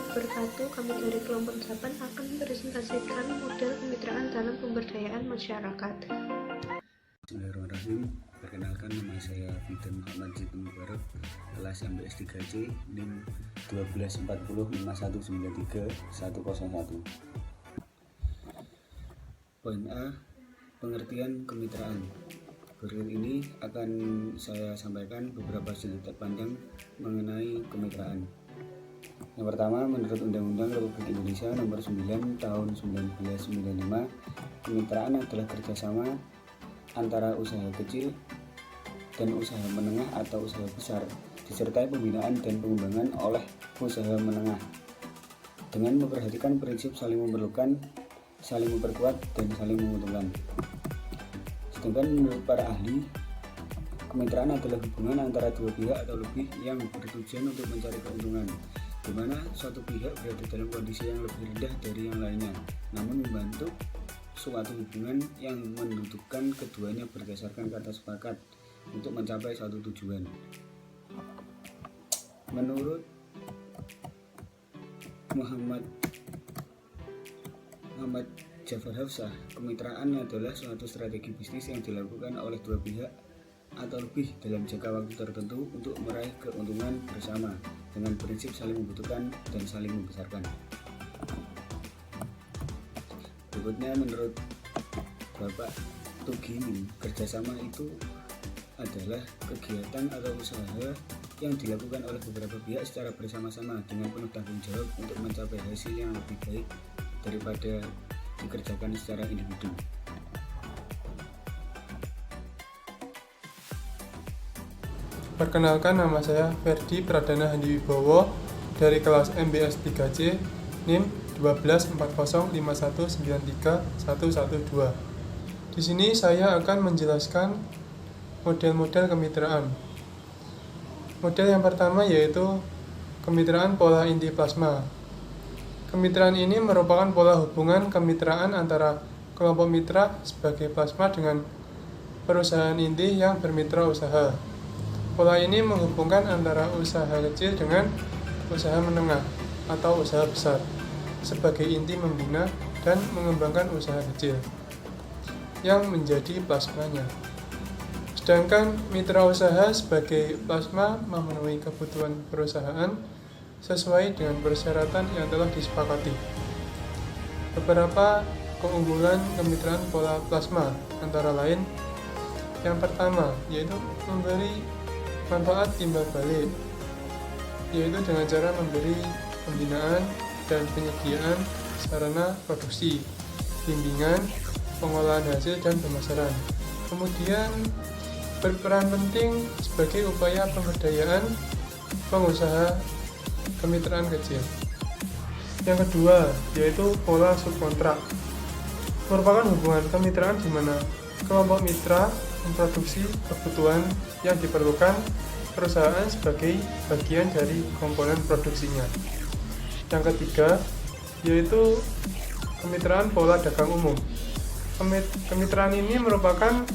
wabarakatuh. Kami dari kelompok 8 akan mempresentasikan model kemitraan dalam pemberdayaan masyarakat. Bismillahirrahmanirrahim. Perkenalkan, nama saya Fidan Muhammad Zidun Mubarak, kelas MBS 3C, NIM 124051931101. Poin A, pengertian kemitraan. Berikut ini akan saya sampaikan beberapa cerita panjang mengenai kemitraan. Yang pertama, menurut Undang-Undang Republik Indonesia Nomor 9 Tahun 1995, kemitraan adalah kerjasama antara usaha kecil dan usaha menengah atau usaha besar, disertai pembinaan dan pengembangan oleh usaha menengah dengan memperhatikan prinsip saling memerlukan, saling memperkuat, dan saling menguntungkan. Sedangkan menurut para ahli, kemitraan adalah hubungan antara dua pihak atau lebih yang bertujuan untuk mencari keuntungan, di mana suatu pihak berada dalam kondisi yang lebih rendah dari yang lainnya, namun membantu suatu hubungan yang mendudukkan keduanya berdasarkan kata sepakat untuk mencapai suatu tujuan. Menurut Muhammad Jafar Hafsah, kemitraan adalah suatu strategi bisnis yang dilakukan oleh dua pihak atau lebih dalam jangka waktu tertentu untuk meraih keuntungan bersama dengan prinsip saling membutuhkan dan saling membesarkan. Berikutnya, menurut Bapak Tugini, kerjasama itu adalah kegiatan atau usaha yang dilakukan oleh beberapa pihak secara bersama-sama dengan penuh tanggung jawab untuk mencapai hasil yang lebih baik daripada dikerjakan secara individu. Perkenalkan, nama saya Ferdi Pradana Handiwibowo dari kelas MBS 3C, NIM 124051931112. Di sini saya akan menjelaskan model-model kemitraan. Model yang pertama yaitu kemitraan pola inti plasma. Kemitraan ini merupakan pola hubungan kemitraan antara kelompok mitra sebagai plasma dengan perusahaan inti yang bermitra usaha. Pola ini menghubungkan antara usaha kecil dengan usaha menengah atau usaha besar sebagai inti membina dan mengembangkan usaha kecil yang menjadi plasmanya. Sedangkan mitra usaha sebagai plasma memenuhi kebutuhan perusahaan sesuai dengan persyaratan yang telah disepakati. Beberapa keunggulan kemitraan pola plasma antara lain, yang pertama yaitu memberi manfaat timbal balik, yaitu dengan cara memberi pembinaan dan penyediaan sarana produksi, bimbingan, pengolahan hasil, dan pemasaran. Kemudian berperan penting sebagai upaya pemberdayaan pengusaha kemitraan kecil. Yang kedua yaitu pola subkontrak, merupakan hubungan kemitraan di mana kelompok mitra memproduksi kebutuhan yang diperlukan perusahaan sebagai bagian dari komponen produksinya. Yang ketiga yaitu kemitraan pola dagang umum. Kemitraan ini merupakan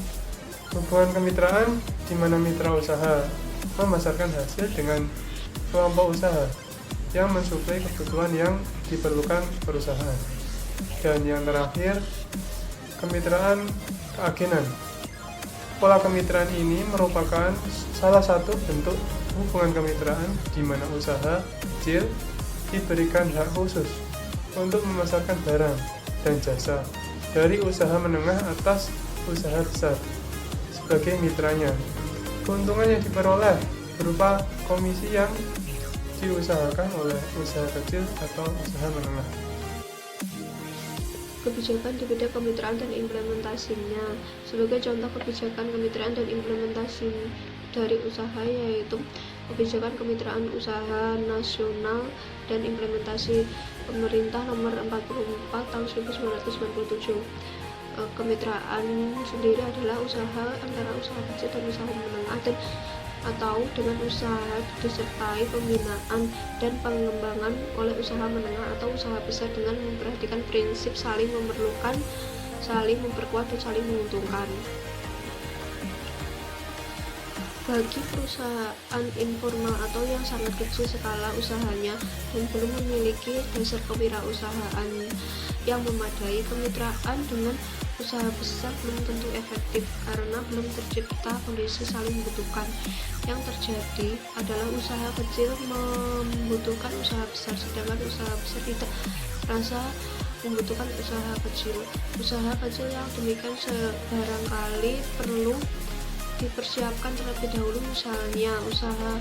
hubungan kemitraan di mana mitra usaha memasarkan hasil dengan kelompok usaha yang mensuplai kebutuhan yang diperlukan perusahaan. Dan yang terakhir, kemitraan keagenan. Pola kemitraan ini merupakan salah satu bentuk hubungan kemitraan di mana usaha kecil diberikan hak khusus untuk memasarkan barang dan jasa dari usaha menengah atas usaha besar sebagai mitranya. Keuntungan yang diperoleh berupa komisi yang diusahakan oleh usaha kecil atau usaha menengah. Kebijakan di bidang kemitraan dan implementasinya. Sebagai contoh kebijakan kemitraan dan implementasi dari usaha yaitu kebijakan kemitraan usaha nasional dan implementasi pemerintah nomor 44 tahun 1997. Kemitraan sendiri adalah usaha antara usaha kecil dan usaha menengah atau dengan usaha disertai pembinaan dan pengembangan oleh usaha menengah atau usaha besar dengan memperhatikan prinsip saling memerlukan, saling memperkuat, dan saling menguntungkan. Bagi perusahaan informal atau yang sangat kecil skala usahanya dan belum memiliki dasar kewirausahaan yang memadai, kemitraan dengan usaha besar belum tentu efektif karena belum tercipta kondisi saling membutuhkan. Yang terjadi adalah usaha kecil membutuhkan usaha besar, sedangkan usaha besar tidak merasa membutuhkan usaha kecil. Usaha kecil yang demikian barangkali perlu dipersiapkan terlebih dahulu, misalnya usaha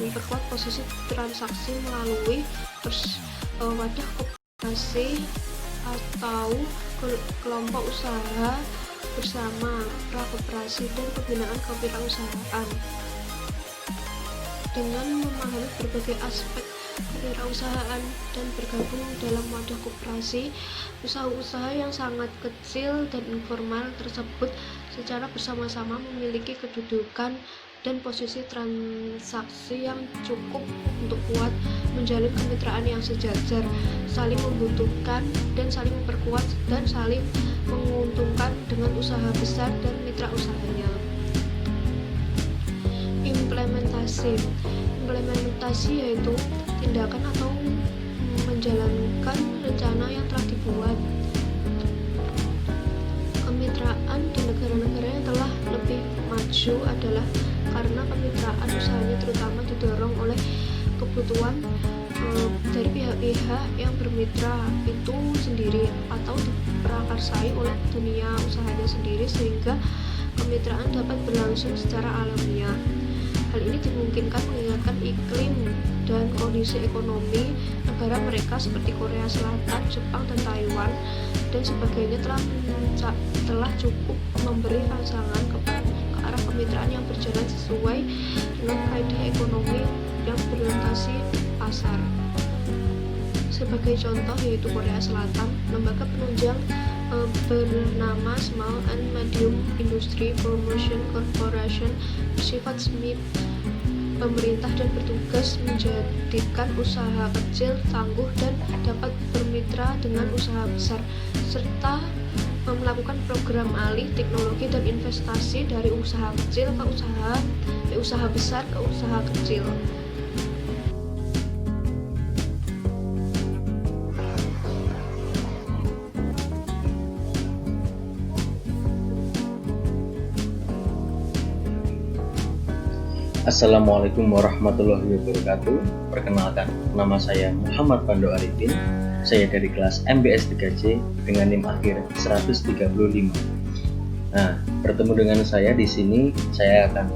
memperkuat posisi transaksi melalui wadah koperasi atau kelompok usaha bersama, prakoperasi, dan pembinaan kewirausahaan. Dengan memahami berbagai aspek kewirausahaan dan bergabung dalam wadah koperasi, usaha-usaha yang sangat kecil dan informal tersebut secara bersama-sama memiliki kedudukan dan posisi transaksi yang cukup untuk kuat menjalin kemitraan yang sejajar, saling membutuhkan dan saling memperkuat dan saling menguntungkan dengan usaha besar dan mitra usahanya. Implementasi yaitu tindakan atau menjalankan rencana yang telah dibuat. Kemitraan di negara-negara yang telah lebih maju adalah karena kemitraan usahanya terutama didorong oleh kebutuhan dari pihak-pihak yang bermitra itu sendiri atau diprakarsai oleh dunia usahanya sendiri, sehingga kemitraan dapat berlangsung secara alamiah. Hal ini dimungkinkan mengingatkan iklim dan kondisi ekonomi negara mereka seperti Korea Selatan, Jepang, dan Taiwan dan sebagainya telah cukup memberi rangsangan ke arah kemitraan yang berjalan sesuai dengan kaidah ekonomi yang berorientasi pasar. Sebagai contoh yaitu Korea Selatan, lembaga penunjang bernama Small and Medium Industry Promotion Corporation bersifat semi pemerintah dan bertugas menjadikan usaha kecil tangguh dan dapat bermitra dengan usaha besar, serta melakukan program alih teknologi dan investasi dari usaha kecil ke usaha besar ke usaha kecil. Assalamualaikum warahmatullahi wabarakatuh. Perkenalkan, nama saya Muhammad Pando Arifin. Saya dari kelas MBS 3C dengan NIM akhir 135. Nah, bertemu dengan saya di sini, saya akan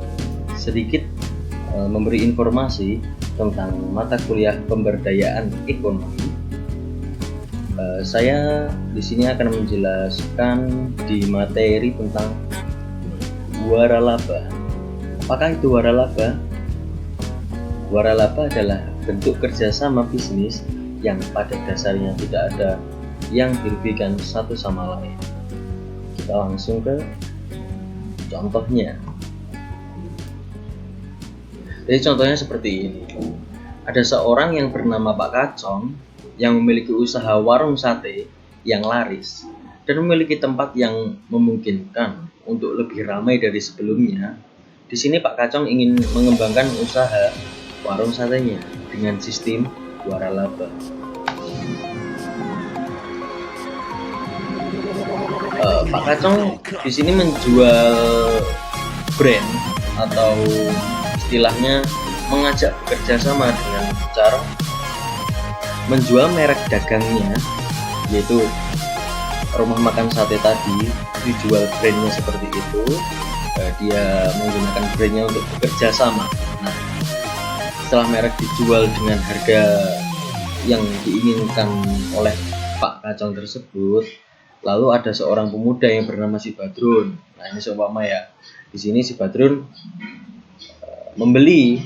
sedikit memberi informasi tentang mata kuliah pemberdayaan ekonomi. Saya di sini akan menjelaskan di materi tentang waralaba. Apakah itu waralaba? Waralaba adalah bentuk kerjasama bisnis yang pada dasarnya tidak ada yang dirugikan satu sama lain. Kita langsung ke contohnya. Jadi contohnya seperti ini. Ada seorang yang bernama Pak Kacong yang memiliki usaha warung sate yang laris dan memiliki tempat yang memungkinkan untuk lebih ramai dari sebelumnya. Di sini Pak Kacong ingin mengembangkan usaha warung satenya dengan sistem waralaba. Pak Kacong di sini menjual brand atau istilahnya mengajak bekerja sama dengan cara menjual merek dagangnya, yaitu rumah makan sate tadi dijual brandnya seperti itu. Dia menggunakan brandnya untuk bekerja sama. Nah, setelah merek dijual dengan harga yang diinginkan oleh Pak Kacong tersebut, lalu ada seorang pemuda yang bernama si Badrun. Nah, ini seumpama ya, di sini si Badrun membeli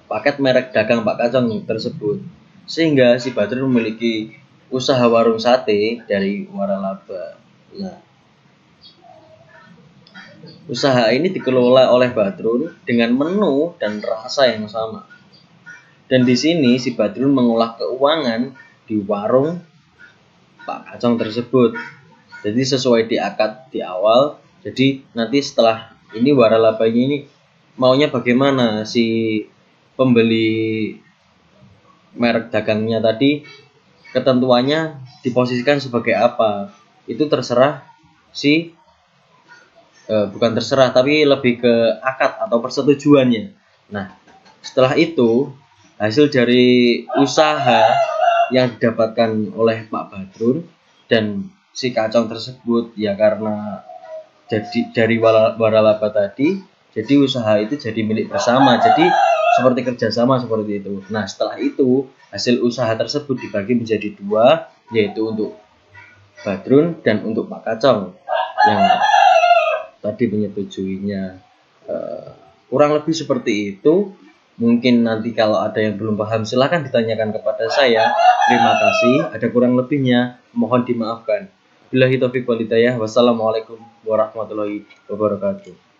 paket merek dagang Pak Kacong tersebut, sehingga si Badrun memiliki usaha warung sate dari waralaba. Nah, usaha ini dikelola oleh Badrun dengan menu dan rasa yang sama. Dan di sini si Badrun mengolah keuangan di warung Pak Kacong tersebut. Jadi sesuai di akad di awal. Jadi nanti setelah ini waralabanya ini maunya bagaimana, si pembeli merek dagangnya tadi ketentuannya diposisikan sebagai apa, itu terserah si bukan terserah tapi lebih ke akad atau persetujuannya. Nah, setelah itu hasil dari usaha yang didapatkan oleh Pak Badrun dan si Kacong tersebut ya karena jadi dari waralaba tadi, jadi usaha itu jadi milik bersama, jadi seperti kerjasama seperti itu. Nah, setelah itu hasil usaha tersebut dibagi menjadi dua, yaitu untuk Badrun dan untuk Pak Kacong yang tadi menyetujuinya. Kurang lebih seperti itu. Mungkin nanti kalau ada yang belum paham silahkan ditanyakan kepada saya. Terima kasih. Ada kurang lebihnya mohon dimaafkan. Billahi taufiq wal hidayah. Wassalamualaikum warahmatullahi wabarakatuh.